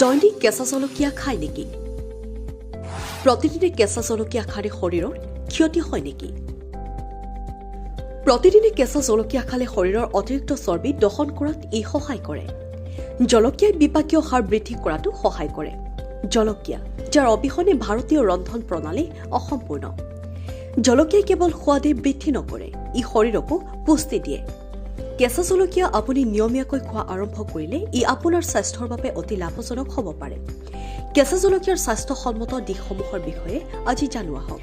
দৈনিক কেঁচা জলকীয়া খায় নেকি? প্ৰতিদিনে কেঁচা জলকীয়া খালে শৰীৰৰ ক্ষতি হয় নেকি? প্ৰতিদিনে কেঁচা জলকীয়া খালে শৰীৰৰ অতিৰিক্ত চৰ্বি দহন কৰাত ই সহায় কৰে। জলকীয়াই বিপাকীয় হাৰ বৃদ্ধি কৰাটো সহায় কৰে। জলকীয়া, যাৰ অবিহনে ভাৰতীয় ৰন্ধন প্ৰণালী অসম্পূৰ্ণ। জলকীয়াই কেৱল সোৱাদে বৃদ্ধি নকৰে, ই শৰীৰকো পুষ্টি দিয়ে। কেঁচা জলকীয়া আপুনি নিয়মীয়াকৈ খোৱা আৰম্ভ কৰিলে ই আপোনাৰ স্বাস্থ্যৰ বাবে অতি লাভজনক হ'ব পাৰে। কেঁচা জলকীয়াৰ স্বাস্থ্যসন্মত দিশসমূহৰ বিষয়ে আজি জানো আহক।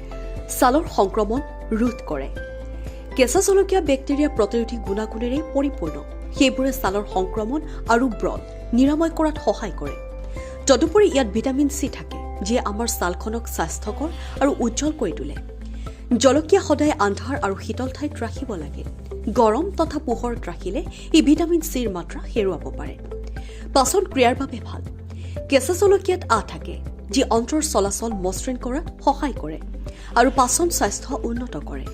ছালৰ সংক্ৰমণ ৰোধ কৰে। কেঁচা জলকীয়া বেক্টেৰিয়া প্ৰতিৰোধী গুণাগুণেৰে পৰিপূৰ্ণ। সেইবোৰে ছালৰ সংক্ৰমণ আৰু ব্ৰণ নিৰাময় কৰাত সহায় কৰে। তদুপৰি ইয়াত ভিটামিন চি থাকে, যিয়ে আমাৰ ছালখনক স্বাস্থ্যকৰ আৰু উজ্জ্বল কৰি তোলে। জলকীয়া সদায় আন্ধাৰ আৰু শীতল ঠাইত ৰাখিব লাগে। গৰম তথা পোহৰত ৰাখিলে ই ভিটামিন চিৰ মাত্ৰা হেৰুৱাব পাৰে। পাচন ক্ৰিয়াৰ বাবে ভাল। কেঁচা জলকীয়াত আ থাকে, যি অন্ত্ৰৰ চলাচল মসৃণ কৰাত সহায় কৰে আৰু পাচন স্বাস্থ্য উন্নত কৰে।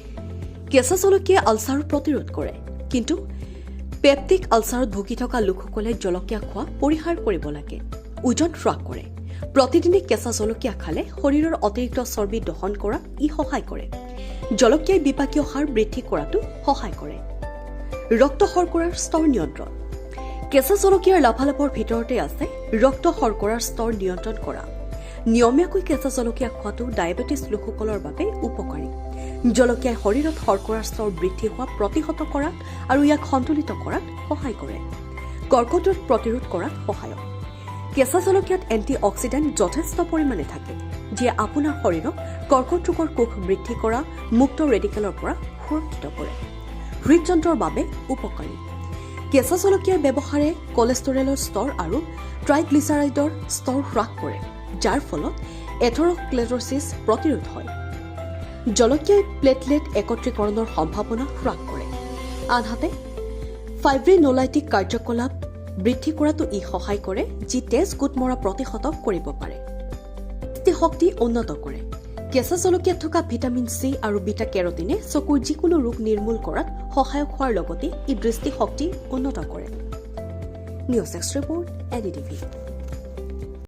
কেঁচা জলকীয়াই আলচাৰ প্ৰতিৰোধ কৰে, কিন্তু পেপটিক আলচাৰত ভুগি থকা লোকসকলে জলকীয়া খোৱা পৰিহাৰ কৰিব লাগে। ওজন হ্ৰাস কৰে। প্ৰতিদিনে কেঁচা জলকীয়া খালে শৰীৰৰ অতিৰিক্ত চৰ্বি দহন কৰাত ই সহায় কৰে। জলকীয়াই বিপাকীয় হাৰ বৃদ্ধি কৰাটো সহায় কৰে। ৰক্ত শৰ্কৰাৰ স্তৰ নিয়ন্ত্ৰণ। কেঁচা জলকীয়াৰ লাভালাভৰ ভিতৰতে আছে ৰক্ত শৰ্কৰাৰ স্তৰ নিয়ন্ত্ৰণ কৰা। নিয়মীয়াকৈ কেঁচা জলকীয়া খোৱাটো ডায়েবেটিছ লোকসকলৰ বাবে উপকাৰী। জলকীয়াই শৰীৰত শৰ্কৰাৰ স্তৰ বৃদ্ধি হোৱা প্ৰতিহত কৰাত আৰু ইয়াক সন্তুলিত কৰাত সহায় কৰে। কৰ্কট ৰোগ প্ৰতিৰোধ কৰাত সহায়ক। কেঁচা জলকীয়াত এণ্টি অক্সিডেণ্ট যথেষ্ট পৰিমাণে থাকে, যিয়ে আপোনাৰ শৰীৰক কৰ্কট ৰোগৰ কোষ বৃদ্ধি কৰা মুক্ত ৰেডিকেলৰ পৰা সুৰক্ষিত কৰে। হৃদযন্ত্ৰৰ বাবে উপকাৰী। কেঁচা জলকীয়াৰ ব্যৱহাৰে কলেষ্টৰেলৰ স্তৰ আৰু ট্ৰাইগ্লিচাৰাইডৰ স্তৰ হ্ৰাস কৰে, যাৰ ফলত এথেৰ'স্ক্লেৰ'চিছ প্ৰতিৰোধ হয়। জলকীয়াই প্লেটলেট একত্ৰীকৰণৰ সম্ভাৱনা হ্ৰাস কৰে। আনহাতে ফাইব্ৰিনোলাইটিক কাৰ্যকলাপ বৃদ্ধি কৰাটো ই সহায় কৰে, যি তেজ গোট মৰা প্ৰতিহত কৰিব পাৰে। দৃষ্টিশক্তি উন্নত কৰে। কেঁচা জলকীয়াত থকা ভিটামিন চি আৰু বিটা কেৰটিনে চকুৰ যিকোনো ৰোগ নিৰ্মূল কৰাত সহায়ক হোৱাৰ লগতে ই দৃষ্টিশক্তি উন্নত কৰে। News desk report, NDTV।